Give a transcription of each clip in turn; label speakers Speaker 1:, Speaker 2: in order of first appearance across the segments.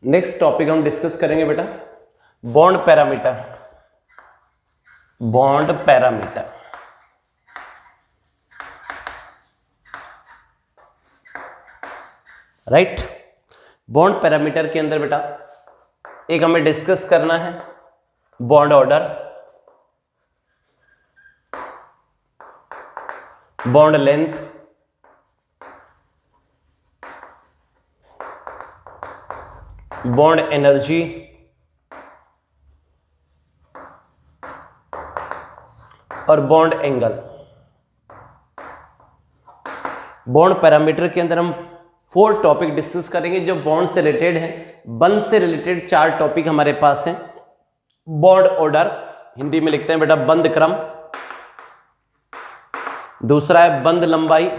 Speaker 1: Next topic हम discuss करेंगे बेटा bond parameter. Bond parameter, right. Bond parameter के अंदर बेटा एक हमें डिस्कस करना है bond order, bond length, bond energy और बॉन्ड एंगल। बॉन्ड पैरामीटर के अंदर हम 4 टॉपिक डिस्कस करेंगे जो बॉन्ड से रिलेटेड है। बंध से रिलेटेड 4 टॉपिक हमारे पास हैं। बॉन्ड ऑर्डर, हिंदी में लिखते हैं बेटा बंध क्रम। दूसरा है बंध लंबाई,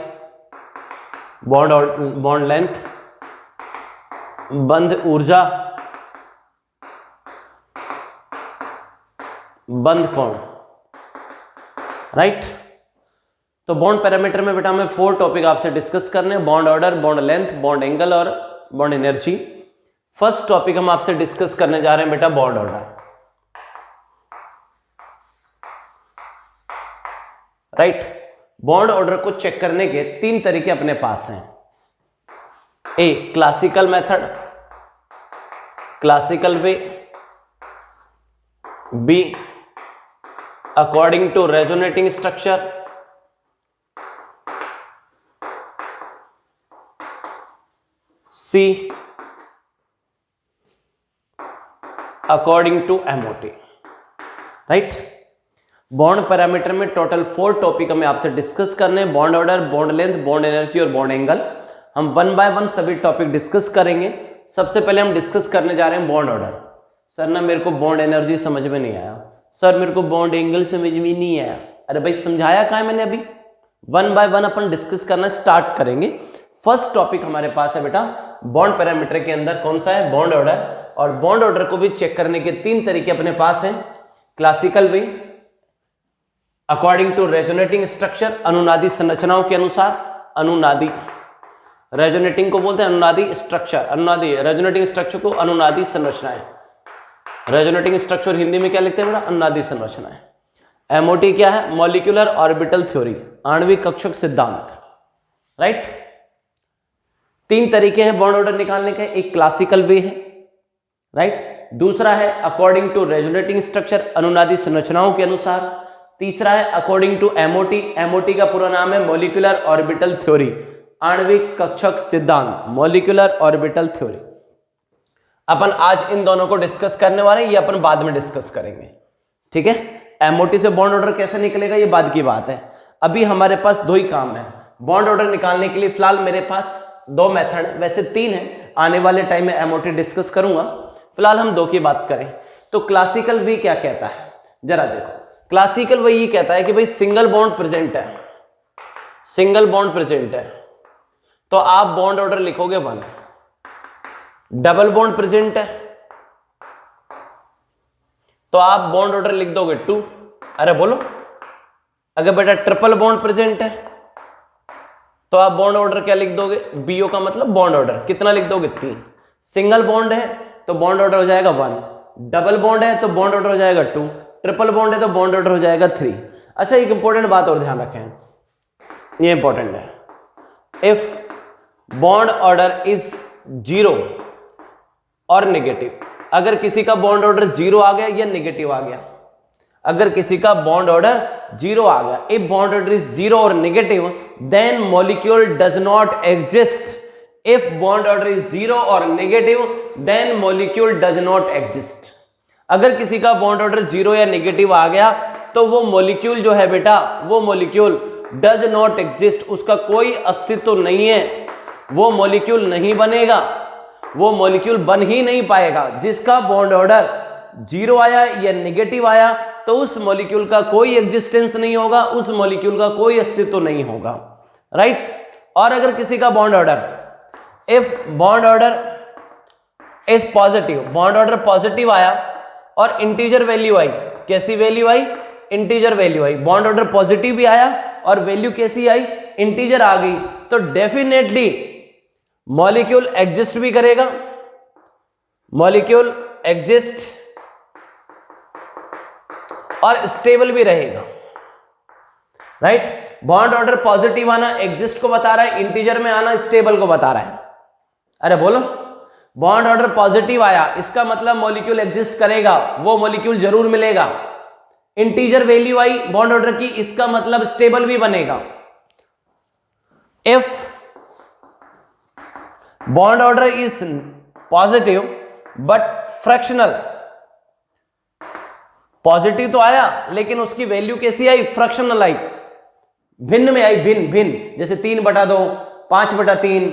Speaker 1: बॉन्ड लेंथ, बंध ऊर्जा, बंध कोण, राइट। तो बॉन्ड पैरामीटर में बेटा हमें 4 टॉपिक आपसे डिस्कस करने हैं, bond order, bond length, bond angle और बॉन्ड एनर्जी। फर्स्ट टॉपिक हम आपसे डिस्कस करने जा रहे हैं बेटा bond order, right. Bond order को चेक करने के 3 तरीके अपने पास हैं। A classical method, classical way, B according to resonating structure, C according to MOT, right. Bond parameter में टोटल 4 टॉपिक हमें आपसे डिस्कस करने हैं, bond order, bond length, bond energy और बॉन्ड एंगल। हम 1 बाय 1 सभी टॉपिक डिस्कस करेंगे। सबसे पहले हम डिस्कस करने जा रहे हैं बॉन्ड ऑर्डर। सर ना मेरे को बॉन्ड एनर्जी समझ में नहीं आया, सर मेरे को बॉन्ड एंगल समझ में नहीं आया। अरे भाई समझाया कहाँ है मैंने अभी। 1 बाय 1 अपन डिस्कस करना स्टार्ट करेंगे। फर्स्ट टॉपिक हमारे पास है बेटा बॉन्ड पैरामीटर के अंदर कौन सा है, बॉन्ड ऑर्डर। और बॉन्ड ऑर्डर को भी चेक करने के 3 तरीके अपने पास हैं, classical way, according to resonating structure, अनुनादी संरचनाओं के अनुसार, अनुनादी, रेजोनेटिंग को बोलते हैं अनुनादी स्ट्रक्चर, अनुनादी रेजोनेटिंग स्ट्रक्चर को अनुनादी संरचनाएं। रेजोनेटिंग स्ट्रक्चर हिंदी में क्या लिखते हैं बेटा, अनुनादी संरचनाएं। एमओटी क्या है, मॉलिक्यूलर ऑर्बिटल थ्योरी, आणविक कक्षक सिद्धांत, राइट। 3 तरीके हैं बॉन्ड ऑर्डर निकालने के, एक क्लासिकल वे है, राइट। दूसरा है अकॉर्डिंग टू रेजोनेटिंग स्ट्रक्चर, अनुनादी संरचनाओं के अनुसार। तीसरा है अकॉर्डिंग टू एमओटी, एमओटी का पूरा नाम है मॉलिक्यूलर ऑर्बिटल थ्योरी, आणविक कक्षक सिद्धांत, मॉलिक्यूलर ऑर्बिटल थ्योरी। अपन आज इन दोनों को डिस्कस करने वाले हैं, ये अपन बाद में डिस्कस करेंगे, ठीक है। एमओटी से बॉन्ड ऑर्डर कैसे निकलेगा ये बाद की बात है। अभी हमारे पास 2 ही काम है बॉन्ड ऑर्डर निकालने के लिए। फिलहाल मेरे पास 2 मेथड है, वैसे 3 है, आने वाले टाइम में एमओटी डिस्कस करूंगा। फिलहाल हम 2 की बात करें तो क्लासिकल वे क्या कहता है, जरा देखो। क्लासिकल वे ये कहता है कि भाई सिंगल बॉन्ड प्रेजेंट है, सिंगल बॉन्ड प्रेजेंट है तो आप बॉन्ड ऑर्डर लिखोगे 1। डबल बॉन्ड प्रेजेंट है तो आप बॉन्ड ऑर्डर लिख दोगे 2। अरे बोलो, अगर बेटा ट्रिपल बॉन्ड प्रेजेंट है तो आप बॉन्ड ऑर्डर क्या लिख दोगे, बीओ का मतलब बॉन्ड ऑर्डर कितना लिख दोगे, 3। सिंगल बॉन्ड है तो बॉन्ड ऑर्डर हो जाएगा 1, डबल बॉन्ड है तो बॉन्ड ऑर्डर हो जाएगा 2, ट्रिपल बॉन्ड है तो बॉन्ड ऑर्डर हो जाएगा 3। अच्छा एक इंपॉर्टेंट बात और ध्यान रखें, ये इंपॉर्टेंट है। इफ बॉन्ड ऑर्डर इज 0 और नेगेटिव, अगर किसी का बॉन्ड ऑर्डर 0 आ गया या नेगेटिव आ गया, अगर किसी का बॉन्ड ऑर्डर 0 आ गया, इफ बॉन्ड ऑर्डर इज 0 और negative then molecule does not exist. If bond order is 0 और negative then molecule does not exist. अगर किसी का बॉन्ड ऑर्डर 0 या नेगेटिव आ गया तो वो मॉलिक्यूल जो है बेटा, वो मॉलिक्यूल डज नॉट एग्जिस्ट, उसका कोई अस्तित्व नहीं है, वो मॉलिक्यूल नहीं बनेगा, वो मॉलिक्यूल बन ही नहीं पाएगा। जिसका बॉन्ड ऑर्डर 0 आया या नेगेटिव आया तो उस मॉलिक्यूल का कोई एग्जिस्टेंस नहीं होगा, उस मॉलिक्यूल का कोई अस्तित्व नहीं होगा, राइट। और अगर किसी का bond order, if bond order is positive, bond order positive आया और इंटीजर वैल्यू आई, कैसी वैल्यू आई, इंटीजर वैल्यू आई, बॉन्ड ऑर्डर पॉजिटिव भी आया और वैल्यू कैसी आई, इंटीजर आ गई, तो डेफिनेटली मॉलिक्यूल एग्जिस्ट भी करेगा मॉलिक्यूल एग्जिस्ट और स्टेबल भी रहेगा, राइट। बॉन्ड ऑर्डर पॉजिटिव आना एग्जिस्ट को बता रहा है, इंटीजर में आना स्टेबल को बता रहा है। अरे बोलो, बॉन्ड ऑर्डर पॉजिटिव आया इसका मतलब मॉलिक्यूल एग्जिस्ट करेगा, वो मॉलिक्यूल जरूर मिलेगा। इंटीजर वैल्यू आई बॉन्ड ऑर्डर की, इसका मतलब स्टेबल भी बनेगा। If bond order is positive but fractional, positive तो आया लेकिन उसकी वैल्यू कैसी आई, फ्रैक्शनल आई, भिन्न में आई, भिन्न, जैसे 3/2, 5/3,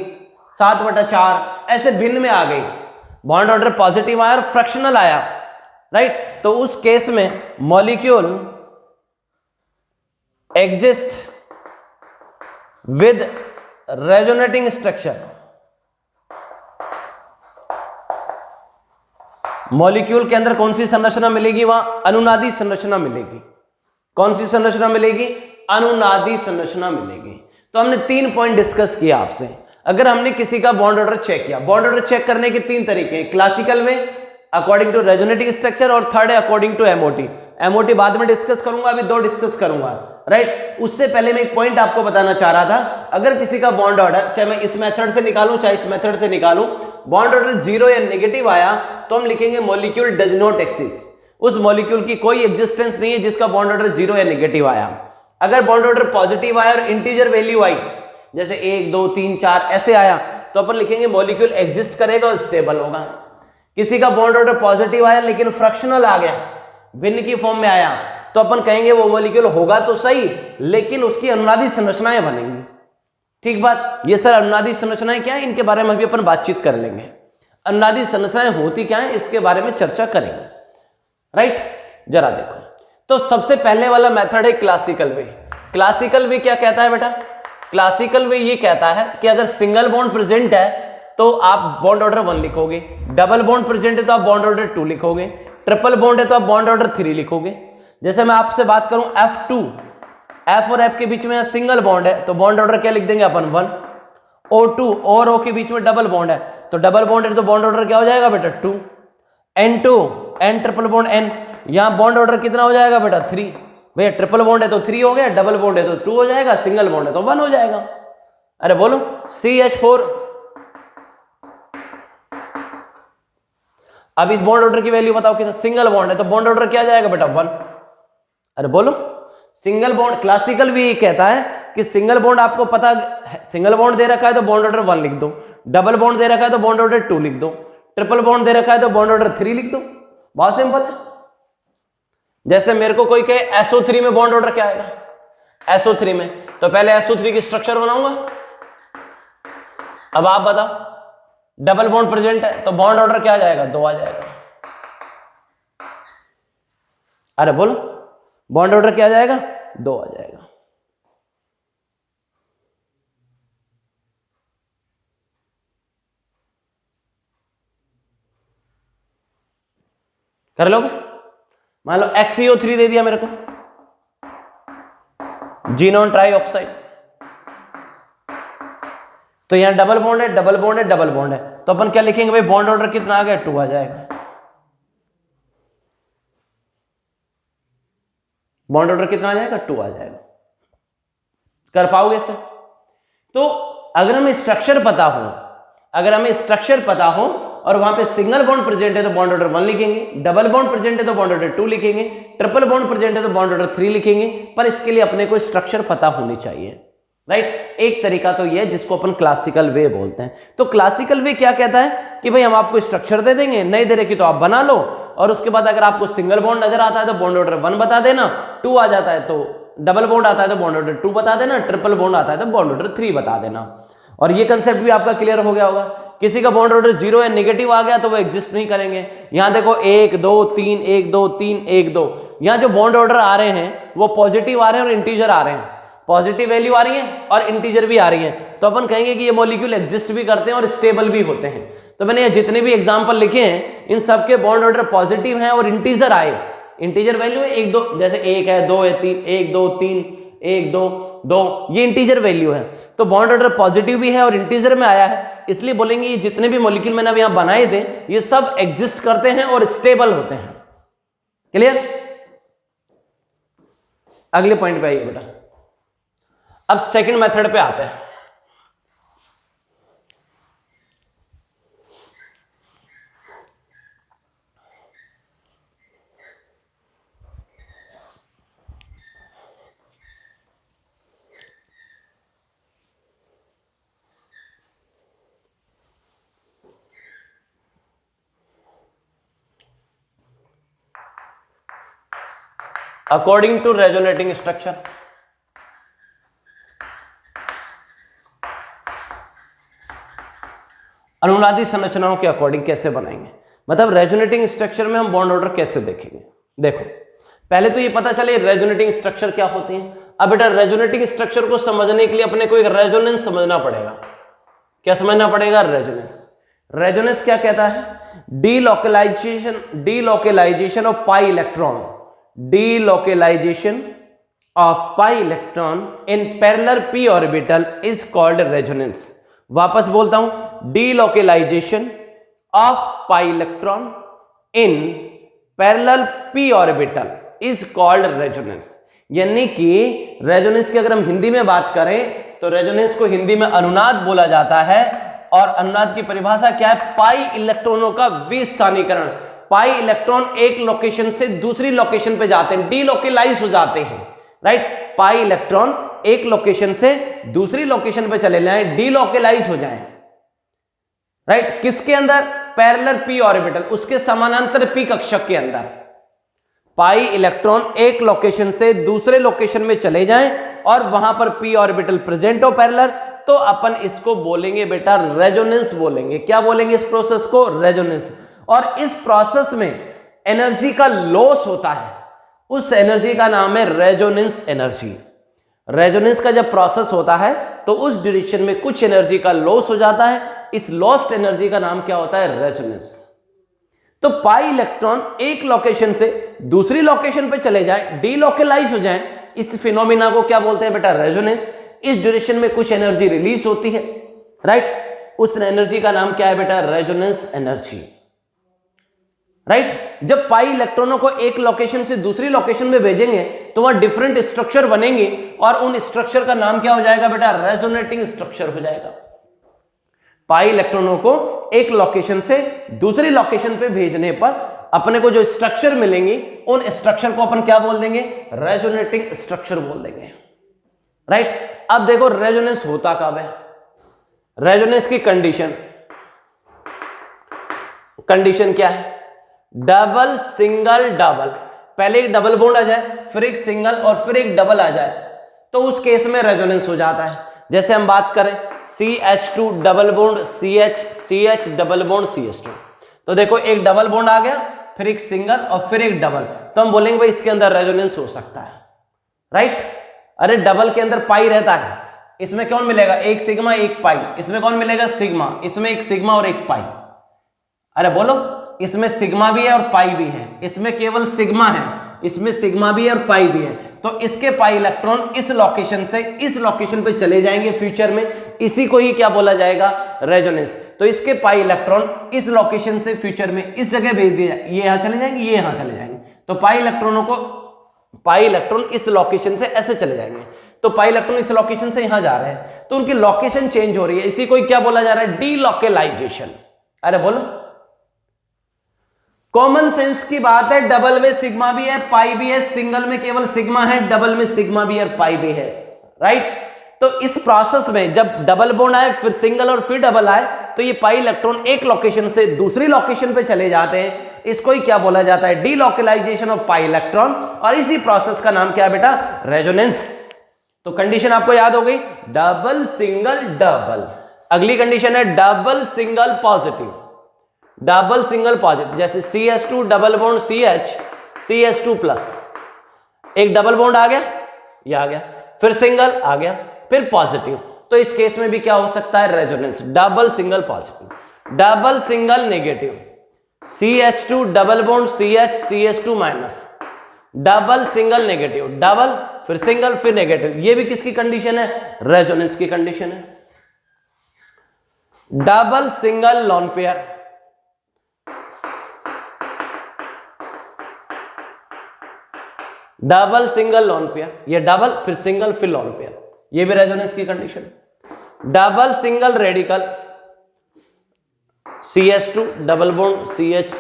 Speaker 1: 7/4, ऐसे भिन्न में आ गई। बॉन्ड ऑर्डर पॉजिटिव आया और फ्रैक्शनल आया, राइट। तो उस केस में molecule exist with resonating structure, molecule के अंदर कौन सी संरचना मिलेगी, वहां अनुनादी संरचना मिलेगी। कौन सी संरचना मिलेगी, अनुनादी संरचना मिलेगी। तो हमने 3 पॉइंट डिस्कस किया आपसे। अगर हमने किसी का बॉन्ड ऑर्डर चेक किया, बॉन्ड ऑर्डर चेक करने के 3 तरीके हैं, क्लासिकल में, अकॉर्डिंग टू रेजोनेटिंग स्ट्रक्चर, और थर्ड है अकॉर्डिंग टू एमओटी। एमओटी बाद में डिस्कस करूंगा, अभी 2 डिस्कस करूंगा, राइट। उससे पहले मैं एक पॉइंट आपको बताना चाह रहा था, अगर किसी का बॉन्ड ऑर्डर, चाहे मैं इस मेथड से निकालूं चाहे इस मेथड से निकालूं, बॉन्ड ऑर्डर 0 या नेगेटिव आया तो हम लिखेंगे मॉलिक्यूल डज नॉट एक्सिस्ट, उस मॉलिक्यूल की कोई एग्जिस्टेंस नहीं है जिसका बॉन्ड ऑर्डर 0 या नेगेटिव आया। अगर बॉन्ड ऑर्डर पॉजिटिव आया और इंटीजर वैल्यू आई, जैसे 1, 2, 3, 4 ऐसे आया, तो अपन लिखेंगे मॉलिक्यूल एग्जिस्ट करेगा और स्टेबल होगा। किसी का बॉन्ड ऑर्डर पॉजिटिव आया लेकिन फ्रैक्शनल आ गया, भिन्न की फॉर्म में आया, तो अपन कहेंगे वो मॉलिक्यूल होगा तो सही लेकिन उसकी अनुनादी संरचनाएं बनेंगी। ठीक बात। ये सर अनुनादी संरचनाएं क्या है, इनके बारे में भी अपन बातचीत कर लेंगे। अनुनादी संरचनाएं होती क्या है इसके बारे में चर्चा करेंगे, राइट। जरा देखो, तो सबसे पहले वाला मेथड है क्लासिकल वे। क्लासिकल वे क्या कहता है बेटा, क्लासिकल वे ये कहता है कि अगर सिंगल बॉन्ड प्रेजेंट है तो आप बॉन्ड ऑर्डर 1 लिखोगे, डबल बॉन्ड प्रेजेंट है तो आप बॉन्ड ऑर्डर 2 लिखोगे, ट्रिपल बॉन्ड है तो आप बॉन्ड ऑर्डर 3 लिखोगे। जैसे मैं आपसे बात करूं F2, F और F के बीच में सिंगल बॉन्ड है तो बॉन्ड ऑर्डर क्या लिख देंगे अपन 1। O2 और O के बीच में डबल बॉन्ड है तो डबल बॉन्ड है तो बॉन्ड ऑर्डर क्या हो जाएगा बेटा 2। N2, N triple bond N, यहां बॉन्ड ऑर्डर कितना हो जाएगा बेटा 3। भैया ट्रिपल बॉन्ड है तो 3 हो गया, डबल बॉन्ड है तो 2 हो जाएगा, सिंगल बॉन्ड है तो 1 हो जाएगा। अरे बोलो CH4। अब इस बॉन्ड ऑर्डर की वैल्यू बताओ कितना, सिंगल बॉन्ड है तो बॉन्ड ऑर्डर क्या जाएगा बेटा 1। अरे बोलो, सिंगल बॉन्ड, क्लासिकल भी कहता है कि सिंगल बॉन्ड आपको पता, सिंगल बॉन्ड दे रखा है तो बॉन्ड ऑर्डर 1 लिख दो, डबल बॉन्ड दे रखा है तो बॉन्ड ऑर्डर 2 लिख दो, ट्रिपल बॉन्ड दे रखा है तो बॉन्ड ऑर्डर 3 लिख दो। बहुत सिंपल है। जैसे मेरे को कोई कहे SO3 में बॉन्ड ऑर्डर क्या आएगा, SO3 में, तो पहले SO3 की स्ट्रक्चर बनाऊंगा। अब आप बताओ, डबल बॉन्ड प्रेजेंट है तो बॉन्ड ऑर्डर क्या आ जाएगा, 2 आ जाएगा। अरे बोलो, बॉन्ड ऑर्डर क्या आ जाएगा, 2 आ जाएगा। कर लोगे। मान लो XeO3 दे दिया मेरे को, जीनोन ट्राई ऑक्साइड, तो यहां डबल बॉन्ड है, डबल बॉन्ड है, डबल बॉन्ड है, तो अपन क्या लिखेंगे भाई, बॉन्ड ऑर्डर कितना आ गया, 2 आ जाएगा। बॉन्ड ऑर्डर कितना आ जाएगा, 2 आ जाएगा। कर पाओगे सर? तो अगर हमें स्ट्रक्चर पता हो, अगर हमें स्ट्रक्चर पता हो और वहां पे सिंगल बॉन्ड प्रेजेंट है तो बॉन्ड ऑर्डर 1 लिखेंगे, डबल बॉन्ड प्रेजेंट है तो बॉन्ड ऑर्डर 2 लिखेंगे, ट्रिपल बॉन्ड प्रेजेंट है तो बॉन्ड ऑर्डर 3 लिखेंगे, पर इसके लिए अपने को स्ट्रक्चर पता होनी चाहिए, राइट। एक तरीका तो ये है जिसको अपन क्लासिकल वे बोलते हैं। तो क्लासिकल वे क्या कहता है कि भाई हम आपको स्ट्रक्चर दे देंगे, नहीं दे रखी तो आप बना लो, और उसके बाद अगर आपको सिंगल बॉन्ड नजर आता है तो बॉन्ड ऑर्डर 1 बता देना, 2 आ जाता है तो डबल बॉन्ड आता है तो बॉन्ड ऑर्डर 2 बता देना, ट्रिपल बॉन्ड आता है तो बॉन्ड ऑर्डर 3 बता देना। और ये कंसेप्ट भी आपका क्लियर हो गया होगा। किसी का बॉन्ड ऑर्डर 0 या नेगेटिव आ गया तो वो एग्जिस्ट नहीं करेंगे। यहां देखो 1 2 3 1 2 3 1 2, यहां जो बॉन्ड ऑर्डर आ रहे हैं वो पॉजिटिव आ रहे हैं और इंटीजर आ रहे हैं, पॉजिटिव वैल्यू आ रही है और इंटीजर भी आ रही है, तो अपन कहेंगे कि ये मॉलिक्यूल एग्जिस्ट भी करते हैं और स्टेबल भी होते हैं। तो मैंने ये जितने भी एग्जांपल लिखे हैं इन सबके बॉन्ड ऑर्डर पॉजिटिव हैं और इंटीजर आए, इंटीजर वैल्यू है 1 2, जैसे 1 है 2 है 3, 1 2 3 1 2 2, ये इंटीजर वैल्यू है, तो बॉन्ड ऑर्डर पॉजिटिव भी है और इंटीजर में आया है, इसलिए बोलेंगे ये जितने भी मॉलिक्यूल मैंने अब यहां बनाए थे ये सब एग्जिस्ट करते हैं और स्टेबल होते हैं। क्लियर? अगले पॉइंट पे आइए बेटा। अब सेकंड मेथड पे आते हैं। अकॉर्डिंग टू रेजोनेटिंग स्ट्रक्चर, अनुनादी संरचनाओं के अकॉर्डिंग कैसे बनाएंगे, मतलब रेजोनेटिंग स्ट्रक्चर में हम बॉन्ड ऑर्डर कैसे देखेंगे। देखो पहले तो ये पता चले रेजोनेटिंग स्ट्रक्चर क्या होती है। अब बेटा रेजोनेटिंग स्ट्रक्चर को समझने के लिए अपने को एक रेजोनेंस समझना पड़ेगा। क्या समझना पड़ेगा? रेजोनेंस। रेजोनेंस क्या कहता है? Delocalisation of pi electron, delocalisation of pi electron in parallel P orbital is called resonance. वापस बोलता हूं, delocalisation of pi electron in parallel P orbital is called resonance. यानी कि रेजोनेंस की अगर हम हिंदी में बात करें तो रेजोनेंस को हिंदी में अनुनाद बोला जाता है, और अनुनाद की परिभाषा क्या है? पाई इलेक्ट्रॉनों का विस्थानीकरण। पाई इलेक्ट्रॉन एक लोकेशन से दूसरी लोकेशन पे जाते हैं, डीलोकेलाइज हो जाते हैं, राइट। पाई इलेक्ट्रॉन एक लोकेशन से दूसरी लोकेशन पे चले जाएं, डीलोकेलाइज हो जाएं, राइट। किसके अंदर? पैरेलल पी ऑर्बिटल, उसके समानांतर पी कक्षक के अंदर। पाई इलेक्ट्रॉन एक लोकेशन से दूसरे लोकेशन में चले जाएं और वहां पर पी ऑर्बिटल प्रेजेंट हो पैरेलल, तो अपन इसको बोलेंगे बेटा रेजोनेंस बोलेंगे। क्या बोलेंगे इस प्रोसेस को? रेजोनेंस। और इस प्रोसेस में एनर्जी का लॉस होता है, उस एनर्जी का नाम है रेजोनेंस एनर्जी। रेजोनेंस का जब प्रोसेस होता है तो उस ड्यूरेशन में कुछ एनर्जी का लॉस हो जाता है, इस लॉस्ट एनर्जी का नाम क्या होता है? रेजोनेंस। तो पाई इलेक्ट्रॉन एक लोकेशन से दूसरी लोकेशन पे चले जाएं, डीलोकेलाइज हो जाएं, इस फिनोमिना को क्या बोलते हैं बेटा? रेजोनेंस। इस ड्यूरेशन में कुछ एनर्जी रिलीज होती है, राइट। उस एनर्जी का नाम क्या है बेटा? Resonance energy, right. जब पाई इलेक्ट्रॉनों को एक लोकेशन से दूसरी लोकेशन में भेजेंगे तो वहां डिफरेंट स्ट्रक्चर बनेंगे और उन स्ट्रक्चर का नाम क्या हो जाएगा बेटा? रेजोनेटिंग स्ट्रक्चर हो जाएगा। पाई इलेक्ट्रॉनों को एक लोकेशन से दूसरी लोकेशन पे भेजने पर अपने को जो स्ट्रक्चर मिलेंगे उन स्ट्रक्चर को अपन क्या बोल देंगे? रेजोनेटिंग स्ट्रक्चर बोल देंगे, राइट। अब देखो रेजोनेंस होता कब है? रेजोनेंस की कंडीशन क्या है? डबल सिंगल डबल, पहले एक डबल बॉन्ड आ जाए, फिर एक सिंगल और फिर एक डबल आ जाए, तो उस केस में रेजोनेंस हो जाता है। जैसे हम बात करें CH2 double bond CH, CH double bond CH2, तो देखो एक डबल बॉन्ड आ गया, फिर एक सिंगल और फिर एक डबल, तो हम बोलेंगे भाई इसके अंदर रेजोनेंस हो सकता है, राइट। अरे डबल के अंदर पाई रहता है, इसमें कौन मिलेगा? एक सिग्मा एक पाई। इसमें कौन मिलेगा? सिग्मा। इसमें एक सिग्मा और एक पाई। अरे बोलो, इसमें सिग्मा भी है और पाई भी है, इसमें केवल सिग्मा है, इसमें सिग्मा भी है और पाई भी है, तो इसके पाई इलेक्ट्रॉन इस लोकेशन से इस लोकेशन पे चले जाएंगे फ्यूचर में, इसी को ही क्या बोला जाएगा? रेजोनेंस। तो इसके पाई इलेक्ट्रॉन इस लोकेशन से फ्यूचर में इस जगह भेज दिया, ये यहां चले जाएंगे, ये यहां चले जाएंगे, तो पाई इलेक्ट्रॉन इस लोकेशन से ऐसे चले जाएंगे, तो पाई इलेक्ट्रॉन इस लोकेशन से यहां जा रहे हैं, तो उनकी लोकेशन चेंज हो रही है, इसी को क्या बोला जा रहा है? डीलोकेलाइजेशन। अरे बोलो, कॉमन सेंस की बात है, डबल में सिग्मा भी है, पाई भी है, सिंगल में केवल सिग्मा है, डबल में सिग्मा भी है और पाई भी है, राइट। तो इस प्रोसेस में जब डबल बॉन्ड आए, फिर सिंगल और फिर डबल आए, तो ये पाई इलेक्ट्रॉन एक लोकेशन से दूसरी लोकेशन पे चले जाते हैं, इसको ही क्या बोला जाता है? डीलोकेलाइजेशन ऑफ पाई इलेक्ट्रॉन, और इसी प्रोसेस का नाम क्या है बेटा? रेजोनेंस। तो कंडीशन आपको याद हो गई, डबल सिंगल डबल। अगली कंडीशन है double single positive. Double single positive, जैसे CH2 double bond CH, CH2 plus, एक डबल बॉन्ड आ गया, ये आ गया, फिर सिंगल आ गया, फिर पॉजिटिव, तो इस केस में भी क्या हो सकता है? Resonance. Double single positive. Double single negative, CH2 double bond CH, CH2 minus, double single negative, double फिर सिंगल, फिर नेगेटिव। ये भी किसकी कंडीशन है? रेजोनेंस की कंडीशन है। Double single lone pair, double single lone pair, ये डबल फिर सिंगल फिर लॉन पेयर, ये भी रेजोनेंस की condition. Double single radical, CH2 double bond CH,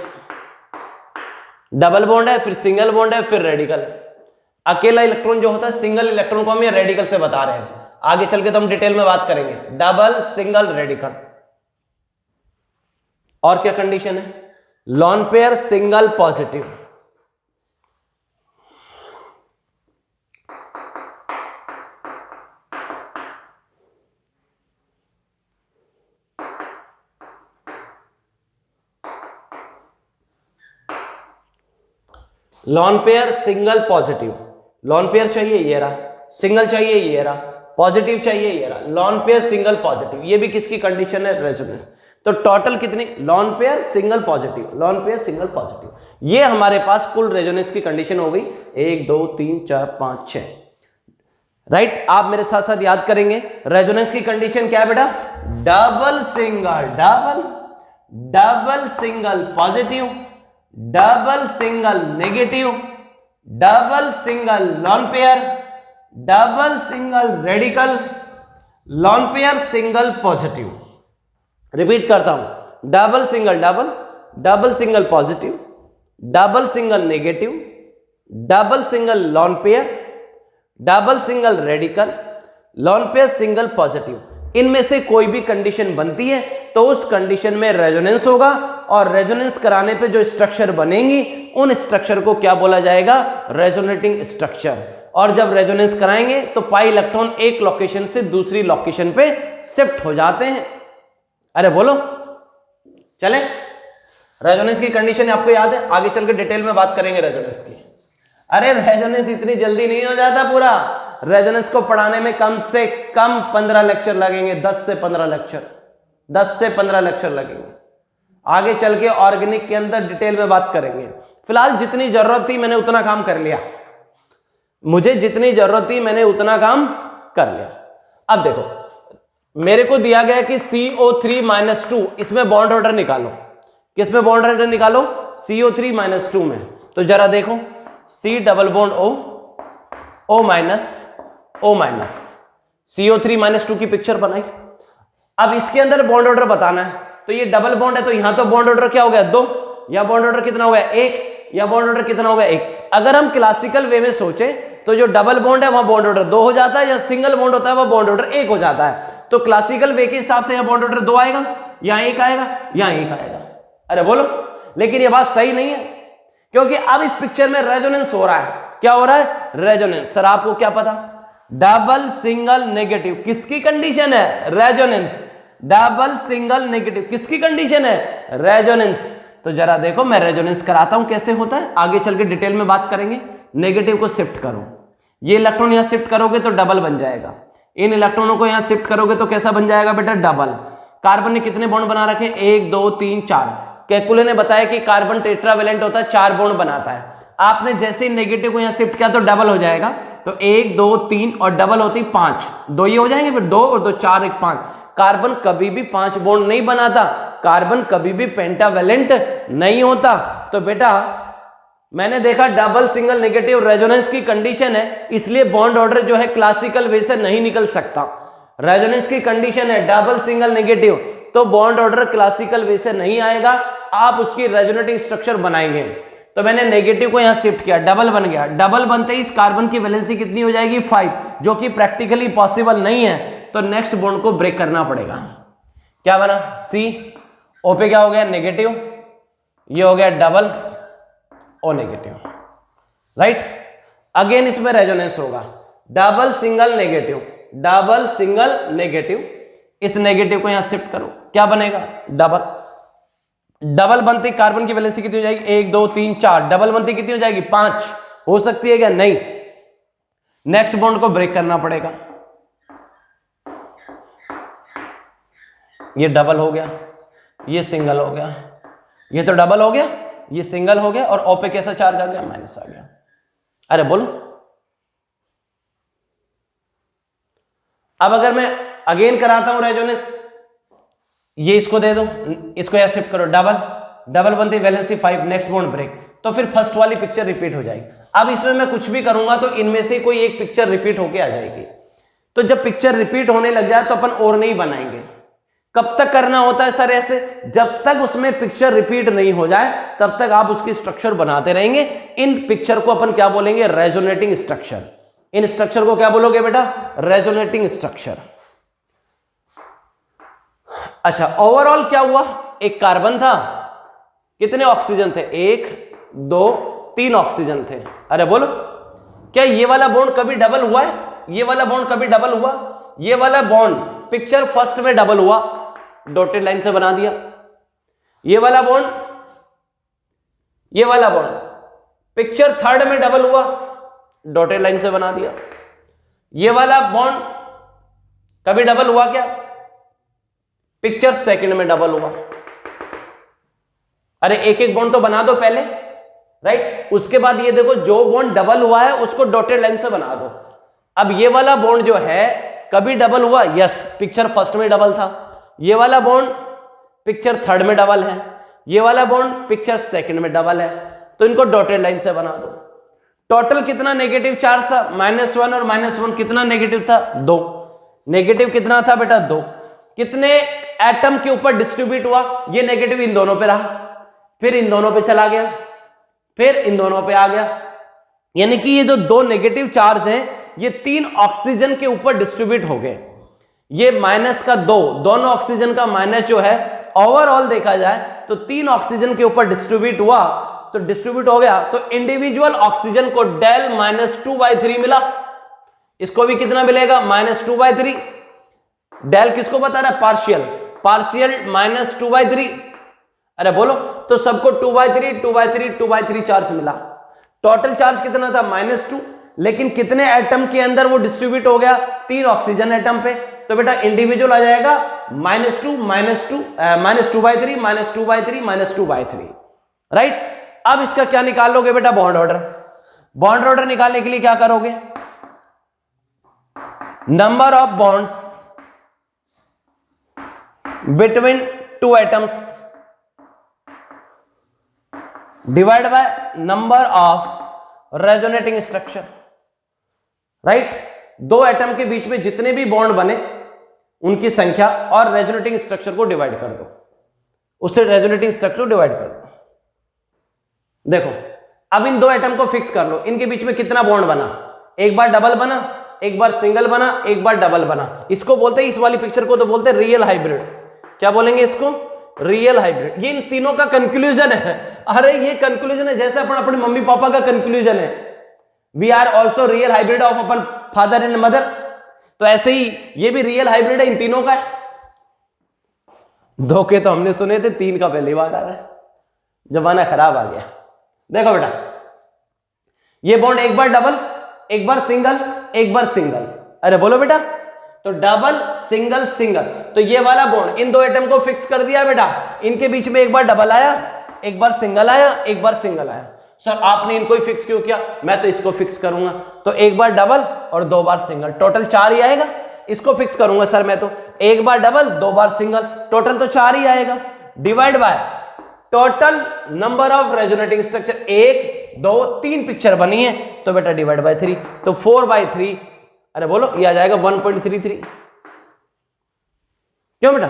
Speaker 1: double bond है, फिर सिंगल बॉन्ड है, फिर रेडिकल है। अकेला इलेक्ट्रॉन जो होता है, सिंगल इलेक्ट्रॉन को हम ये रेडिकल से बता रहे हैं, आगे चल के तो हम डिटेल में बात करेंगे। Double single radical. और क्या कंडीशन है? Lone pair single positive, lone pair single positive. Lone pair चाहिए ये रहा, सिंगल चाहिए ये रहा, पॉजिटिव चाहिए ये रहा, लॉन पेयर सिंगल पॉजिटिव, ये भी किसकी कंडीशन है? रेजोनेंस। तो टोटल कितनी? Lone pair single positive, lone pair single positive, ये हमारे पास कुल रेजोनेंस की कंडीशन हो गई 1 2 3 4 5 6। राइट, आप मेरे साथ साथ याद करेंगे रेजोनेंस की कंडीशन क्या है बेटा? Double single double, double single positive, double single negative, double single lone pair, double single radical, lone pair single positive. Repeat करता हूं, double single double, double single positive, double single negative, double single lone pair, double single radical, lone pair single positive. इनमें से कोई भी condition बनती है तो उस कंडीशन में रेजोनेंस होगा, और रेजोनेंस कराने पे जो स्ट्रक्चर बनेंगी उन स्ट्रक्चर को क्या बोला जाएगा? Resonating structure. और जब रेजोनेंस कराएंगे तो पाई इलेक्ट्रॉन एक लोकेशन से दूसरी लोकेशन पे शिफ्ट हो जाते हैं। अरे बोलो, चलें। रेजोनेंस की कंडीशन आपको याद है? आगे चल के डिटेल में बात करेंगे रेजोनेंस की। अरे रेजोनेंस इतनी जल्दी नहीं हो जाता पूरा। रेजोनेंस को पढ़ाने में कम से कम 15 लेक्चर लगेंगे, 10 से 15 लेक्चर, 10 से 15 लेक्चर लगेंगे। आगे चल के ऑर्गेनिक के अंदर डिटेल में बात करेंगे। फिलहाल जितनी जरूरत थी मैंने उतना काम कर लिया, मुझे जितनी जरूरत थी मैंने उतना काम कर लिया। अब देखो, मेरे को दिया गया कि CO3-2, इसमें बॉन्ड ऑर्डर निकालो। किसमें बॉन्ड ऑर्डर निकालो? CO3-2 में। तो जरा देखो, C double bond O minus O minus, CO3-2 की पिक्चर बनाई। अब इसके अंदर बॉन्ड ऑर्डर बताना है, तो ये डबल बॉन्ड है तो यहां तो बॉन्ड ऑर्डर क्या हो गया? 2, या बॉन्ड ऑर्डर कितना हो गया? 1, या बॉन्ड ऑर्डर कितना हो गया? 1। अगर हम क्लासिकल वे में सोचे तो जो डबल बॉन्ड है वहां बॉन्ड ऑर्डर 2 हो जाता है, या सिंगल बॉन्ड होता है वह बॉन्ड ऑर्डर 1 हो जाता है। तो क्लासिकल वे के हिसाब से यहां बॉन्ड ऑर्डर 2 आएगा, यहां 1 आएगा, यहां 1 आएगा। अरे बोलो, लेकिन ये बात सही नहीं है, क्योंकि अब इस पिक्चर में रेजोनेंस हो रहा है। क्या हो रहा है? रेजोनेंस। सर आपको क्या पता? डबल सिंगल नेगेटिव किसकी कंडीशन है? रेजोनेंस। डबल सिंगल नेगेटिव किसकी कंडीशन है? रेजोनेंस। तो जरा देखो, मैं रेजोनेंस कराता हूं कैसे होता है, आगे चल के डिटेल में बात करेंगे। नेगेटिव को शिफ्ट करो, ये इलेक्ट्रॉन यहां शिफ्ट करोगे तो डबल बन जाएगा, इन इलेक्ट्रॉनों को यहां शिफ्ट करोगे तो कैसा बन जाएगा बेटा? डबल। कार्बन ने कितने बॉन्ड बना रखे? 1 2 3 4। कैकुले ने बताया कि कार्बन टेट्रावेलेंट होता है, 4 बॉन्ड बनाता है। आपने जैसे ही नेगेटिव को यहां शिफ्ट किया तो डबल हो जाएगा, तो 1 2 3 और डबल होती 5, 2 ये हो जाएंगे, फिर 2 और 2 4 1 5। कार्बन कभी भी 5 बॉन्ड नहीं बनाता, कार्बन कभी भी पेंटावेलेंट नहीं होता। तो बेटा मैंने देखा डबल सिंगल नेगेटिव रेजोनेंस की कंडीशन है, इसलिए बॉन्ड ऑर्डर जो है क्लासिकल वे से नहीं निकल सकता। रेजोनेंस की कंडीशन है डबल सिंगल नेगेटिव, तो बॉन्ड ऑर्डर क्लासिकल वे से नहीं आएगा, आप उसकी रेजोनेटिंग स्ट्रक्चर बनाएंगे। तो मैंने नेगेटिव को यहां शिफ्ट किया, डबल बन गया। डबल बनते ही इस कार्बन की वैलेंसी कितनी हो जाएगी? 5, जो कि प्रैक्टिकली पॉसिबल नहीं है, तो नेक्स्ट बॉन्ड को ब्रेक करना पड़ेगा। क्या बना? C, O पे क्या हो गया? नेगेटिव, ये हो गया double O negative. Right, again इसमें रेजोनेंस होगा, double single negative, double single negative. इस नेगेटिव को यहां शिफ्ट करो, क्या बनेगा? डबल। डबल बनती कार्बन की वैलेंसी कितनी हो जाएगी? 1 2 3 4। डबल बनती कितनी हो जाएगी? 5। हो सकती है क्या? नहीं। नेक्स्ट बॉन्ड को ब्रेक करना पड़ेगा। ये डबल हो गया, ये सिंगल हो गया, ये तो डबल हो गया, ये सिंगल हो गया, और O पे कैसा चार्ज आ गया? माइनस आ गया। अरे बोलो, अब अगर मैं अगेन कराता हूं रेजोनेंस, ये इसको दे दो, इसको यहां शिफ्ट करो, डबल डबल बनती वैलेंसी 5, नेक्स्ट बॉन्ड ब्रेक, तो फिर फर्स्ट वाली पिक्चर रिपीट हो जाएगी। अब इसमें मैं कुछ भी करूंगा तो इनमें से कोई एक पिक्चर रिपीट होके आ जाएगी। तो जब पिक्चर रिपीट होने लग जाए तो अपन और नहीं बनाएंगे। कब तक करना होता है सर ऐसे? जब तक उसमें पिक्चर रिपीट नहीं हो जाए तब तक आप उसकी स्ट्रक्चर बनाते रहेंगे। इन पिक्चर को अपन क्या बोलेंगे? Resonating structure. इन स्ट्रक्चर को क्या बोलोगे बेटा? Resonating structure. अच्छा, ओवरऑल क्या हुआ? एक कार्बन था, कितने ऑक्सीजन थे? 1 2 3 ऑक्सीजन थे। अरे बोलो, क्या ये वाला बॉन्ड कभी डबल हुआ है? ये वाला बॉन्ड कभी डबल हुआ? ये वाला बॉन्ड पिक्चर फर्स्ट में डबल हुआ, डॉटेड लाइन से बना दिया। ये वाला बॉन्ड पिक्चर थर्ड में डबल हुआ, डॉटेड लाइन से बना दिया। ये वाला बॉन्ड कभी डबल हुआ क्या? पिक्चर सेकंड में डबल हुआ। अरे एक एक बॉन्ड तो बना दो पहले, राइट? उसके बाद ये देखो, जो बॉन्ड डबल हुआ है उसको डॉटेड लाइन से बना दो। अब ये वाला बॉन्ड जो है कभी डबल हुआ? यस, पिक्चर फर्स्ट में डबल था। ये वाला बॉन्ड पिक्चर थर्ड में डबल है। ये वाला बॉन्ड पिक्चर सेकंड में डबल है, तो इनको डॉटेड लाइन से बना दो। टोटल कितना नेगेटिव चार्ज था? -1 और -1 कितना नेगेटिव था? 2। नेगेटिव कितना था बेटा? 2। कितने एटम के ऊपर डिस्ट्रीब्यूट हुआ? ये नेगेटिव इन दोनों पे रहा, फिर इन दोनों पे चला गया, फिर इन दोनों पे आ गया। यानी कि ये जो 2 नेगेटिव चार्ज हैं ये 3 ऑक्सीजन के ऊपर डिस्ट्रीब्यूट हो गए। ये माइनस का 2, दोनों ऑक्सीजन का माइनस जो है ओवरऑल देखा जाए तो 3 ऑक्सीजन के ऊपर डिस्ट्रीब्यूट हुआ, तो डिस्ट्रीब्यूट हो गया तो इंडिविजुअल ऑक्सीजन को डेल -2/3 मिला। इसको भी कितना मिलेगा? -2/3। डेल किसको बता रहा है? पार्शियल -2/3। अरे बोलो, तो सबको 2/3 2/3 2/3 चार्ज मिला। टोटल चार्ज कितना था? -2। लेकिन कितने एटम के अंदर वो डिस्ट्रीब्यूट हो गया? 3 ऑक्सीजन एटम पे। तो बेटा इंडिविजुअल आ जाएगा -2 -2/3 -2/3 -2/3, राइट? अब इसका क्या निकाल लोगे बेटा? Bond order. बॉन्ड ऑर्डर निकालने के लिए क्या करोगे? Number of bonds between 2 atoms divide by number of resonating structure, right? 2 atom के बीच में जितने भी बॉन्ड बने उनकी संख्या और रेजोनेटिंग स्ट्रक्चर को डिवाइड कर दो, उससे रेजोनेटिंग स्ट्रक्चर को डिवाइड कर दो। देखो, अब इन 2 एटम को फिक्स कर लो, इनके बीच में कितना बॉन्ड बना? एक बार डबल बना, एक बार सिंगल बना, एक बार डबल बना। इसको बोलते हैं, इस वाली पिक्चर को तो बोलते हैं रियल हाइब्रिड। क्या बोलेंगे इसको? Real hybrid. ये इन तीनों का कंक्लूजन है। अरे ये कंक्लूजन है, जैसे अपन अपने मम्मी पापा का कंक्लूजन है, we are also real hybrid of अपन फादर एंड मदर, तो ऐसे ही ये भी रियल हाइब्रिड है, इन तीनों का है। धोखे तो हमने सुने थे, 3 का पहली बार आ रहा है, जमाना खराब आ गया। देखो बेटा, ये बॉन्ड एक बार डबल, एक बार सिंगल, एक बार सिंगल। अरे बोलो बेटा, तो डबल सिंगल सिंगल, तो ये वाला बॉन्ड इन 2 एटम को फिक्स कर दिया बेटा। इनके बीच में एक बार डबल आया, एक बार सिंगल आया, एक बार सिंगल आया। सर आपने इनको ही फिक्स क्यों किया? मैं तो इसको फिक्स करूंगा, तो एक बार डबल और 2 बार सिंगल, टोटल 4 ही आएगा। इसको फिक्स करूंगा सर मैं, तो एक बार डबल 2 बार सिंगल, टोटल तो 4 ही आएगा। Divide by total number of resonating structure, 1 2 3 picture बनी है, तो बेटा डिवाइड बाय 3, तो 4/3। अरे बोलो, ये आ जाएगा 1.33। क्यों बेटा?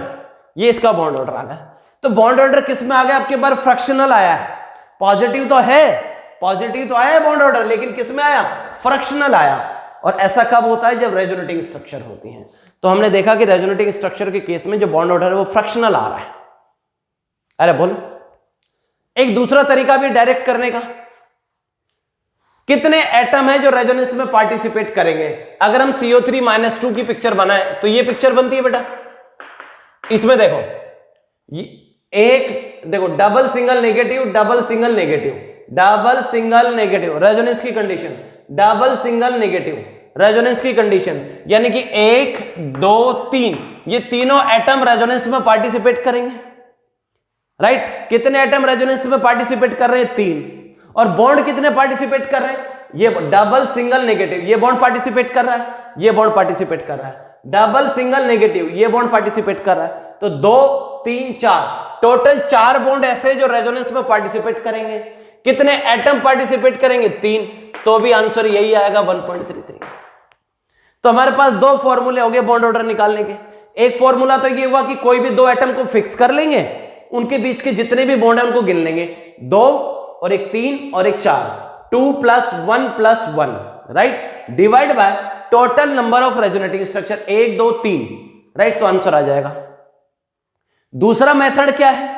Speaker 1: ये इसका बॉन्ड ऑर्डर आ गया। तो बॉन्ड ऑर्डर किस में आ गया? आपके बार फ्रैक्शनल आया है। पॉजिटिव तो है, पॉजिटिव तो आया है बॉन्ड ऑर्डर, लेकिन किस में आया? फ्रैक्शनल आया। और ऐसा कब होता है? जब रेजोनेटिंग स्ट्रक्चर होती है। तो हमने देखा कि रेजोनेटिंग स्ट्रक्चर के केस में जो बॉन्ड ऑर्डर है वो फ्रैक्शनल आ रहा है। अरे बोलो, एक दूसरा तरीका भी डायरेक्ट करने का, कितने एटम है जो रेजोनेंस में पार्टिसिपेट करेंगे? अगर हम CO3-2 की पिक्चर बनाए तो ये पिक्चर बनती है बेटा। इसमें देखो, एक देखो, double single negative, double single negative, double single negative, resonance की condition, double single negative, resonance की कंडीशन, यानी कि 1 2 3 ये तीनों एटम रेजोनेंस में पार्टिसिपेट करेंगे, राइट? कितने एटम रेजोनेंस में पार्टिसिपेट कर रहे हैं? 3। और बॉन्ड कितने पार्टिसिपेट कर रहे हैं? ये डबल सिंगल नेगेटिव, ये बॉन्ड पार्टिसिपेट कर रहा है, ये बॉन्ड पार्टिसिपेट कर रहा है। डबल सिंगल नेगेटिव, ये बॉन्ड पार्टिसिपेट कर रहा है, तो 2 3 4 टोटल 4 बॉन्ड ऐसे जो रेजोनेंस में पार्टिसिपेट करेंगे। कितने एटम पार्टिसिपेट करेंगे? 3, तो भी आंसर यही आएगा 1.33। तो हमारे पास 2 फॉर्मूले हो गए बॉन्ड ऑर्डर निकालने के। एक फॉर्मूला तो ये हुआ कि कोई भी 2 एटम को फिक्स कर लेंगे, उनके बीच के जितने भी बॉन्ड है उनको गिन लेंगे, 2 और एक 3 और एक 4, 2 + 1 + 1, right, divide by total number of resonating structure 1 2 3, right, तो आंसर आ जाएगा। दूसरा मेथड क्या है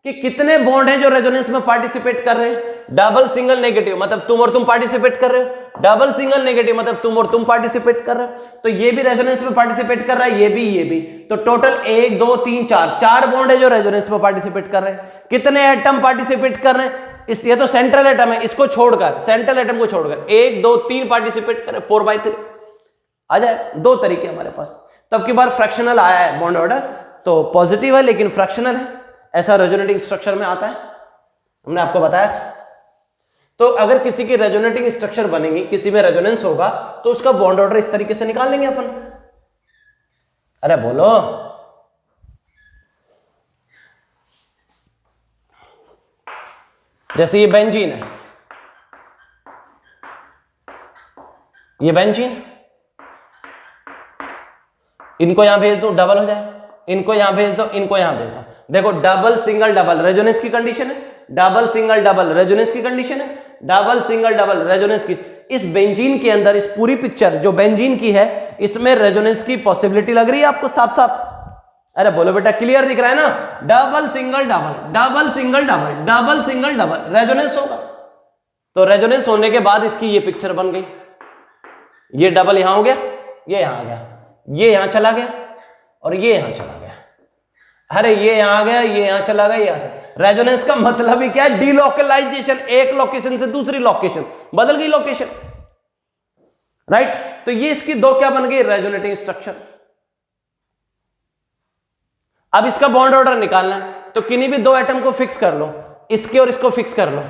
Speaker 1: कि कितने बॉन्ड हैं जो रेजोनेंस में पार्टिसिपेट कर रहे हैं? डबल सिंगल नेगेटिव मतलब तुम और तुम पार्टिसिपेट कर रहे हो, डबल सिंगल नेगेटिव मतलब तुम और तुम पार्टिसिपेट कर रहे हो, तो ये भी रेजोनेंस में पार्टिसिपेट कर रहा है, ये भी, तो टोटल 1 2 3 4 बॉन्ड है जो रेजोनेंस में पार्टिसिपेट कर रहे हैं। कितने एटम पार्टिसिपेट कर रहे हैं? ये तो सेंट्रल एटम है, इसको छोड़कर, सेंट्रल एटम को छोड़कर 1 2 3 पार्टिसिपेट कर रहे, 4/3 आ जाए। 2 तरीके हमारे पास। तब की बार फ्रैक्शनल आया है बॉन्ड ऑर्डर, तो पॉजिटिव है लेकिन फ्रैक्शनल है, ऐसा रेजोनेटिंग स्ट्रक्चर में आता है, हमने आपको बताया था। तो अगर किसी की रेजोनेटिंग स्ट्रक्चर बनेगी, किसी में रेजोनेंस होगा, तो उसका बॉन्ड ऑर्डर इस तरीके से निकाल लेंगे अपन। अरे बोलो, जैसे ये बेंजीन है, ये बेंजीन, इनको यहां भेज दो डबल हो जाए, इनको यहां भेज दो, इनको यहां भेज दो। देखो डबल सिंगल डबल रेजोनेंस की कंडीशन है, डबल सिंगल डबल रेजोनेंस की कंडीशन है, डबल सिंगल डबल रेजोनेंस की। इस बेंजीन के अंदर, इस पूरी पिक्चर जो बेंजीन की है, इसमें रेजोनेंस की पॉसिबिलिटी लग रही है आपको साफ साफ? अरे बोलो बेटा, क्लियर दिख रहा है ना? Double single double, double single double, double single double resonance होगा। तो रेजोनेंस होने के बाद इसकी ये पिक्चर बन गई, ये डबल यहां हो गया, ये यहां आ गया, ये यहां चला गया और ये यहां चला गया। अरे ये यहां आ गया, ये यहां चला गया, ये यहां से। रेजोनेंस का मतलब ही क्या है? डीलोकलाइजेशन, एक लोकेशन से दूसरी लोकेशन, बदल गई लोकेशन, राइट। तो ये इसकी 2 क्या बन गई? Resonating structure. अब इसका बॉन्ड ऑर्डर निकालना है, तो किन्हीं भी 2 एटम को फिक्स कर लो, इसके और इसको फिक्स कर लो।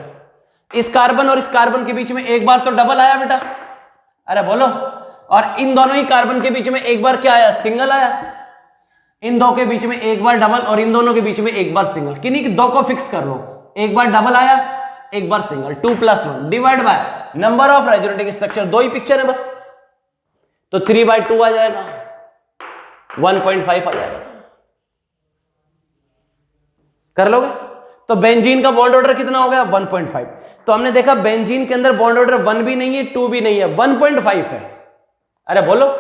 Speaker 1: इस कार्बन और इस कार्बन के बीच में एक बार तो डबल आया बेटा, अरे बोलो, और इन दोनों ही कार्बन के बीच में एक बार क्या आया? सिंगल आया। इन 2 के बीच में एक बार डबल और इन दोनों के बीच में एक बार सिंगल। किन्हीं 2 को फिक्स कर लो, एक बार डबल आया, एक बार single, 2 + 1 divide by number of resonating structure, 2 ही पिक्चर है बस, तो 3/2 आ जाएगा, 1.5 आ जाएगा। कर लोगे? तो बेंजीन का बॉन्ड ऑर्डर कितना हो गया? 1.5। तो हमने देखा बेंजीन के अंदर बॉन्ड ऑर्डर 1 भी नहीं है, 2 भी नहीं है, 1.5 है। अरे बोलो,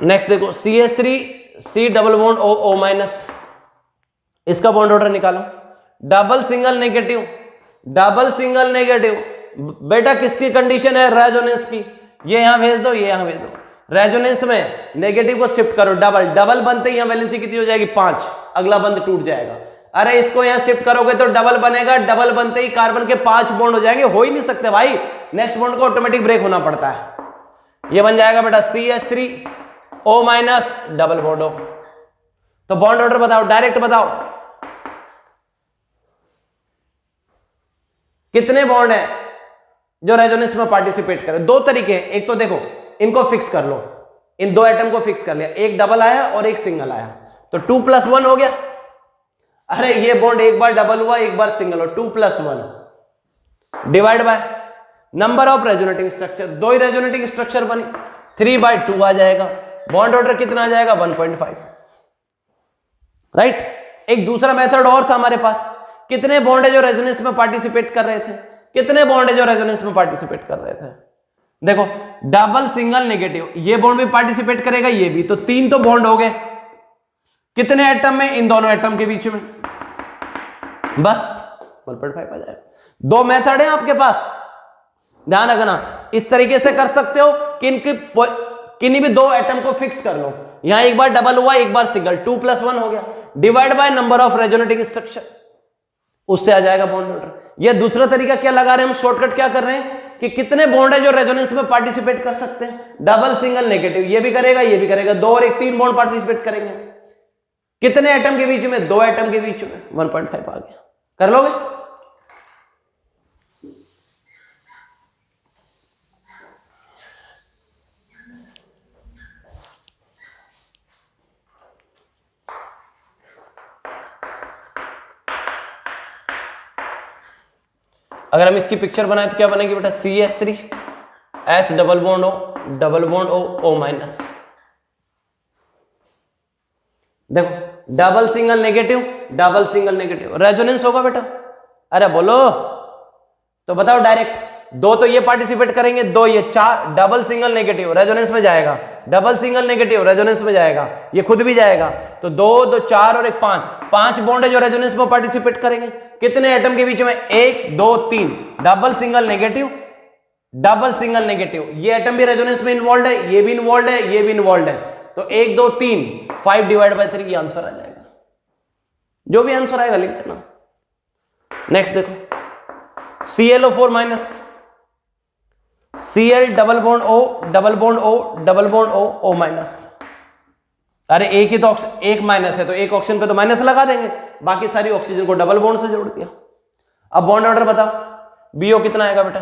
Speaker 1: नेक्स्ट देखो, CH3C डबल बॉन्ड O, इसका बॉन्ड ऑर्डर निकालो। Double single negative, double single negative, बेटा किसकी कंडीशन है? रेजोनेंस की। ये यहां भेज दो, ये यहां भेज दो। रेजोनेंस में नेगेटिव को शिफ्ट करो, डबल, डबल बनते ही यहां वैलेंसी कितनी हो जाएगी? 5, अगला बंद टूट जाएगा। अरे इसको यहां शिफ्ट करोगे तो डबल बनेगा, डबल बनते ही कार्बन के 5 बॉन्ड हो जाएंगे, हो ही नहीं सकते भाई, नेक्स्ट बॉन्ड को ऑटोमेटिक ब्रेक होना पड़ता है। ये बन जाएगा बेटा CH3O- डबल बॉन्ड O। तो बॉन्ड ऑर्डर बताओ, डायरेक्ट बताओ, कितने बॉन्ड है जो रेजोनेंस में पार्टिसिपेट करे? 2 तरीके हैं, एक तो देखो इनको फिक्स कर लो, इन 2 एटम को फिक्स कर लिया, एक डबल आया और एक सिंगल आया, तो 2 + 1 हो गया। अरे ये बॉन्ड एक बार डबल हुआ, एक बार सिंगल हो, 2 + 1 divide by number of resonating structure, 2 he resonating structure बनी, 3/2 आ जाएगा। बॉन्ड ऑर्डर कितना आ जाएगा? 1.5, राइट। एक दूसरा मेथड और था हमारे पास, कितने बॉन्ड है जो रेजोनेंस में पार्टिसिपेट कर रहे थे? कितने बॉन्ड है जो रेजोनेंस में पार्टिसिपेट कर रहे थे? देखो डबल सिंगल नेगेटिव, ये बॉन्ड भी पार्टिसिपेट करेगा, ये भी, तो 3 तो बॉन्ड हो गए। कितने एटम में? इन दोनों एटम के बीच में, बस 1.5 आ जाएगा। 2 मेथड है आपके पास, ध्यान रखना। इस तरीके से कर सकते हो कि किन्हीं भी 2 एटम को फिक्स कर लो, यहां एक बार डबल हुआ, एक बार सिंगल, 2 + 1 हो गया, divide by number of resonating structure, उससे आ जाएगा बॉन्ड ऑर्डर। यह दूसरा तरीका क्या लगा रहे हैं हम? शॉर्टकट क्या कर रहे हैं कि कितने बॉन्ड है जो रेजोनेंस में पार्टिसिपेट कर सकते हैं? डबल सिंगल नेगेटिव, ये भी करेगा, ये भी करेगा, 2 और 1 3 बॉन्ड पार्टिसिपेट करेंगे। कितने एटम के बीच में? 2 एटम के बीच में, 1.5 आ गया। कर लोगे? अगर हम इसकी पिक्चर बनाए तो क्या बनेगी बेटा, CH3 S double bond O O minus. देखो डबल सिंगल नेगेटिव रेजोनेंस होगा बेटा। अरे बोलो तो बताओ डायरेक्ट, दो तो ये पार्टिसिपेट करेंगे, दो ये, चार, डबल सिंगल नेगेटिव रेजोनेंस में जाएगा, डबल सिंगल नेगेटिव रेजोनेंस में जाएगा, ये खुद भी जाएगा, तो दो दो चार और एक पांच, पांच बॉन्ड है जो रेजोनेंस में पार्टिसिपेट करेंगे। कितने एटम के बीच में, एक दो तीन, डबल सिंगल नेगेटिव, ये एटम भी रेजोनेंस में इन्वॉल्व है, ये भी इन्वॉल्व है, ये भी इन्वॉल्व है, तो एक दो तीन, 5 डिवाइड बाय 3 ये आंसर आ जाएगा। जो भी आंसर आएगा लिख देना। नेक्स्ट देखो ClO4 minus, Cl double bond O O minus. अरे एक ही तो एक माइनस है तो एक ऑक्सीजन पे तो माइनस लगा देंगे, बाकी सारी ऑक्सीजन को डबल बॉन्ड से जोड़ दिया। अब बॉन्ड ऑर्डर बताओ, BO कितना आएगा बेटा,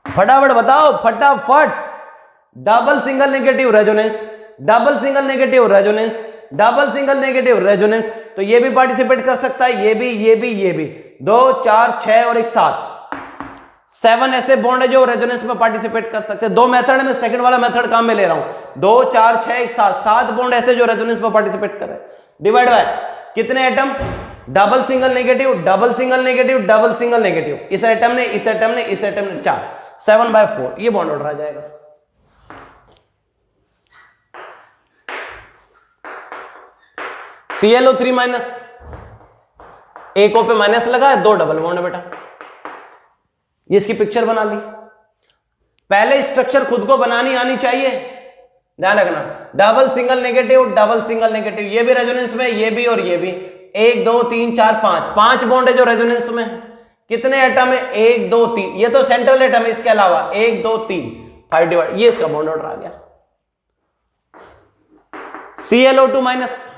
Speaker 1: फटाफट बताओ फटाफट। Double single negative resonance, double single negative resonance, double single negative resonance, तो ये भी पार्टिसिपेट कर सकता है, ये भी 2 4 6 और एक 7, 7 ऐसे बॉन्ड है जो रेजोनेंस में पार्टिसिपेट कर सकते हैं। दो मेथड में, सेकंड वाला मेथड काम में ले रहा हूं। 2 4 6 एक 7, 7 बॉन्ड ऐसे जो रेजोनेंस में पार्टिसिपेट कर रहे हैं। डिवाइड बाय कितने एटम, डबल सिंगल नेगेटिव, इस एटम ने 4, 7/4 ये बॉन्ड ऑर्डर आ जाएगा। ClO3 माइनस, एक O पे माइनस लगा है, 2 डबल बॉन्ड है बेटा। ये इसकी पिक्चर बना ली। पहले स्ट्रक्चर खुद को बनानी आनी चाहिए, ध्यान रखना। डबल सिंगल नेगेटिव, ये भी रेजोनेंस में, ये भी और ये भी, 1 2 3 4 5, 5 बॉन्ड है जो रेजोनेंस में है। कितने एटम है, 1 2 3, ये तो सेंट्रल एटम है, इसके अलावा 1 2 3, 5 डिवाइड, ये इसका बॉन्ड ऑर्डर आ गया। ClO2 माइनस,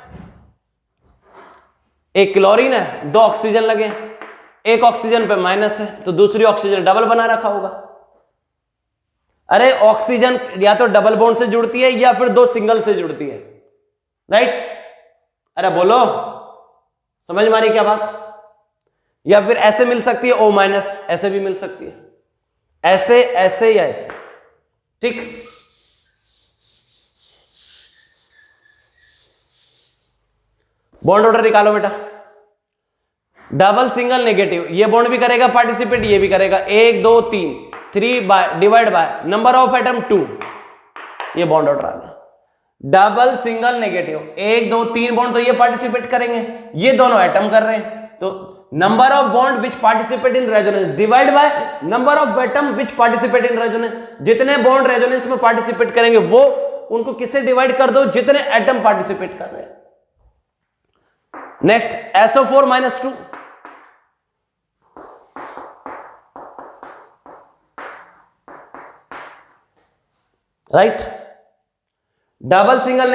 Speaker 1: एक क्लोरीन है, 2 ऑक्सीजन लगे, एक ऑक्सीजन पे माइनस है तो दूसरी ऑक्सीजन डबल बना रखा होगा। अरे ऑक्सीजन या तो डबल बॉन्ड से जुड़ती है या फिर 2 सिंगल से जुड़ती है, राइट। अरे बोलो समझ में आ रही क्या बात। या फिर ऐसे मिल सकती है O माइनस, ऐसे भी मिल सकती है, ऐसे ऐसे या ऐसे, ठीक। बॉन्ड ऑर्डर निकालो बेटा। डबल सिंगल नेगेटिव, ये बॉन्ड भी करेगा पार्टिसिपेट, ये भी करेगा, 1 2 3, 3 divide by number of atom 2, ये बॉन्ड ऑर्डर आ गया। डबल सिंगल नेगेटिव, 1 2 3 बॉन्ड तो ये पार्टिसिपेट करेंगे, ये दोनों एटम कर रहे हैं, तो number of bond which participate in resonance divide by number of atom which participate in resonance. जितने बॉन्ड रेजोनेंस में पार्टिसिपेट करेंगे वो उनको किससे डिवाइड कर दो, जितने एटम पार्टिसिपेट कर रहे हैं। Next SO4 minus 2, right. Double single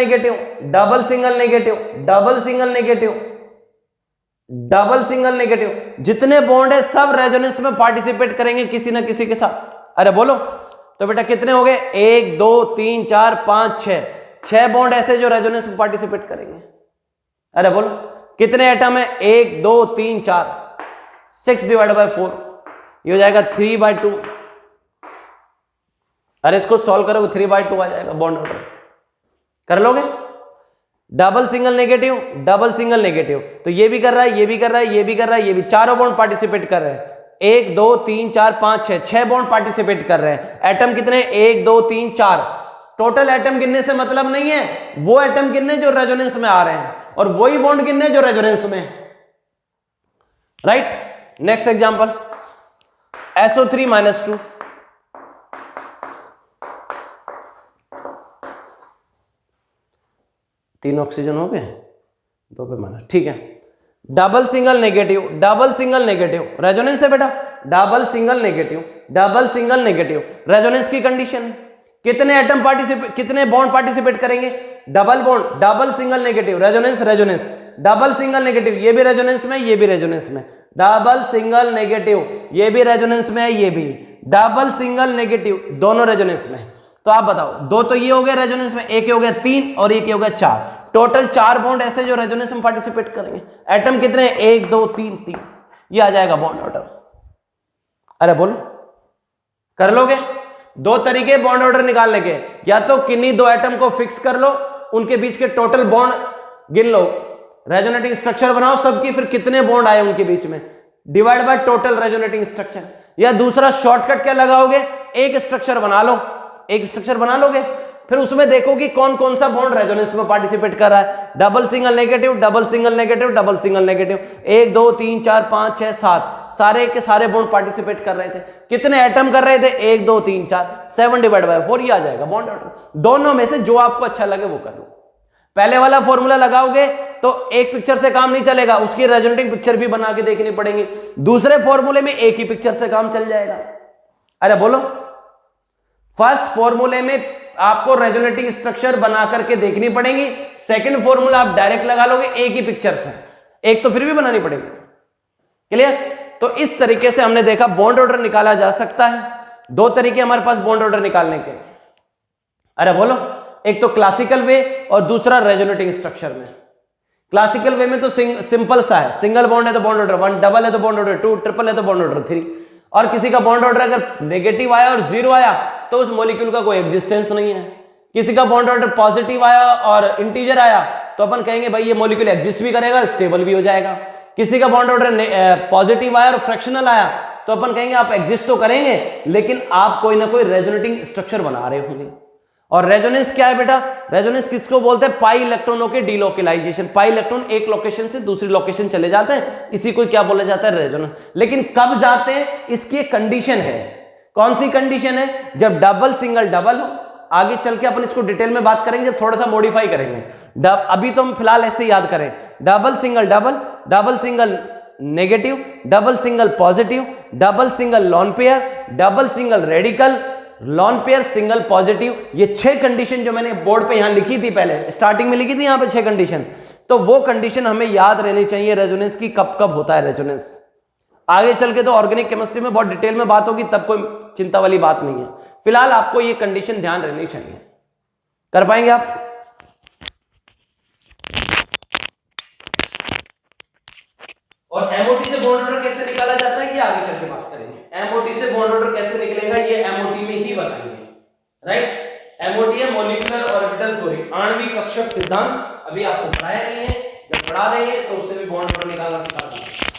Speaker 1: negative, जितने बॉन्ड है सब रेजोनेंस में पार्टिसिपेट करेंगे किसी ना किसी के साथ। अरे बोलो तो बेटा कितने हो गए, 1 2 3 4 5 6 बॉन्ड ऐसे जो रेजोनेंस में पार्टिसिपेट करेंगे। अरे बोलो कितने एटम है, 1 2 3 4, 6 डिवाइड बाय 4, ये हो जाएगा 3/2। अरे इसको सॉल्व करोगे 3/2 आ जाएगा बॉन्ड ऑर्डर, कर लोगे। डबल सिंगल नेगेटिव, तो ये भी कर रहा है, ये भी कर रहा है, ये भी कर रहा है, ये भी, चारों बॉन्ड पार्टिसिपेट कर रहे हैं। 1 2 3 4 5 6 बॉन्ड पार्टिसिपेट कर रहे हैं। एटम कितने, 1 2 3 4, टोटल एटम गिनने से मतलब नहीं है, वो एटम गिनने जो रेजोनेंस में आ रहे हैं और वही बॉन्ड गिनने जो रेजोनेंस में, right. Next example SO3 minus 2, तीन ऑक्सीजन हो गए, 2 पे माइनस, ठीक है। डबल सिंगल नेगेटिव रेजोनेंस है बेटा, डबल सिंगल नेगेटिव रेजोनेंस की कंडीशन है। कितने एटम पार्टिसिपेट, कितने बॉन्ड पार्टिसिपेट करेंगे, double bond, double single negative, resonance, double single negative, ये भी रेजोनेंस में, ये भी रेजोनेंस में, डबल सिंगल नेगेटिव, ये भी रेजोनेंस में है, ये भी डबल सिंगल नेगेटिव, दोनों रेजोनेंस में। तो आप बताओ, 2 तो ये हो गया रेजोनेंस में, एक हो गया 3 और एक हो गया 4, टोटल 4 बॉन्ड ऐसे जो रेजोनेंस में पार्टिसिपेट करेंगे। एटम कितने, 1 2 3 3, ये आ जाएगा बॉन्ड ऑर्डर। अरे बोलो, कर लोगे? दो तरीके बॉन्ड ऑर्डर निकालने के, या तो किन्हीं दो एटम को फिक्स कर लो, उनके बीच के टोटल बॉन्ड गिन लो, रेजोनेटिंग स्ट्रक्चर बनाओ सबकी, फिर कितने बॉन्ड आए उनके बीच में, divide by total resonating structure. या दूसरा शॉर्टकट क्या लगाओगे, एक स्ट्रक्चर बना लो, एक स्ट्रक्चर बना लोगे, फिर उसमें देखो कि कौन कौन सा बॉन्ड रेजोनेंस में पार्टिसिपेट कर रहा है। Double single negative, double single negative, double single negative, 1 2 3 4 5 6 7 सारे के सारे बॉन्ड पार्टिसिपेट कर रहे थे। कितने एटम कर रहे थे, 1 2 3 4, 7 डिवाइड बाय 4, ये आ जाएगा बॉन्ड ऑर्डर। दोनों में से जो आपको अच्छा लगे वो कर लो। पहले वाला फॉर्मूला लगाओगे तो एक पिक्चर से काम नहीं चलेगा, उसकी रेजोनेटिंग पिक्चर भी बना के देखनी पड़ेगी। दूसरे फॉर्मूले में एक ही पिक्चर से काम चल जाएगा। अरे बोलो, फर्स्ट फॉर्मूले में आपको रेजोनेटिंग स्ट्रक्चर बना करके देखनी पड़ेगी, सेकंड फॉर्मूला आप डायरेक्ट लगा लोगे एक ही पिक्चर से, एक तो फिर भी बनानी पड़ेगी। क्लियर? तो इस तरीके से हमने देखा बॉन्ड ऑर्डर निकाला जा सकता है। दो तरीके हमारे पास बॉन्ड ऑर्डर निकालने के। अरे बोलो, एक तो क्लासिकल वे और दूसरा रेजोनेटिंग स्ट्रक्चर में। क्लासिकल वे में तो सिंपल सा है, सिंगल बॉन्ड है तो बॉन्ड ऑर्डर 1, डबल है तो बॉन्ड ऑर्डर 2, ट्रिपल है तो बॉन्ड ऑर्डर 3। और किसी का बॉन्ड ऑर्डर अगर नेगेटिव आया और 0 आया तो उस मॉलिक्यूल का कोई एग्जिस्टेंस नहीं है। किसी का बॉन्ड ऑर्डर पॉजिटिव आया और इंटीजर आया तो अपन कहेंगे भाई ये मॉलिक्यूल एग्जिस्ट भी करेगा, स्टेबल भी हो जाएगा। किसी का बॉन्ड ऑर्डर पॉजिटिव आया और फ्रैक्शनल आया तो अपन कहेंगे आप एग्जिस्ट तो करेंगे लेकिन आप कोई ना कोई रेजोनेटिंग स्ट्रक्चर बना रहे होंगे। और रेजोनेंस क्या है बेटा? रेजोनेंस किसको बोलते हैं? पाई इलेक्ट्रॉनों के डीलोकलाइजेशन। पाई इलेक्ट्रॉन एक लोकेशन से दूसरी लोकेशन चले जाते हैं, इसी को क्या बोला जाता है? रेजोनेंस। लेकिन कब जाते हैं इसकी एक कंडीशन है। कौन सी कंडीशन है? जब डबल सिंगल डबल हो। आगे चल के अपन इसको डिटेल में बात करेंगे जब थोड़ा सा मॉडिफाई करेंगे। अभी तो हम फिलहाल ऐसे याद करें, double single double, double single negative, double single positive, double single lone pair, double single radical, lone pair, single positive. ये 6 कंडीशन जो मैंने बोर्ड पे यहां लिखी थी, पहले स्टार्टिंग में लिखी थी यहां पे 6 कंडीशन, तो वो कंडीशन हमें याद रहनी चाहिए रेजोनेंस की, कब कब होता है रेजोनेंस। आगे चल के तो ऑर्गेनिक केमिस्ट्री में बहुत डिटेल में बात होगी, तब कोई चिंता वाली बात नहीं है। फिलहाल आपको ये कंडीशन ध्यान रहनी चाहिए। कर पाएंगे आप? और एमओटी से बॉन्ड ऑर्डर कैसे निकाला जाता है ये आगे चल के बात करेंगे। एमओटी से बॉन्ड ऑर्डर कैसे निकलेगा ये एमओटी में ही बताएंगे, राइट? एमओटी है मॉलिक्यूलर ऑर्बिटल थ्योरी, आणविक कक्षक सिद्धांत। अभी आपको पढ़ाया नहीं है, जब पढ़ा देंगे तो उससे भी बॉन्ड ऑर्डर निकालना सिखा देंगे।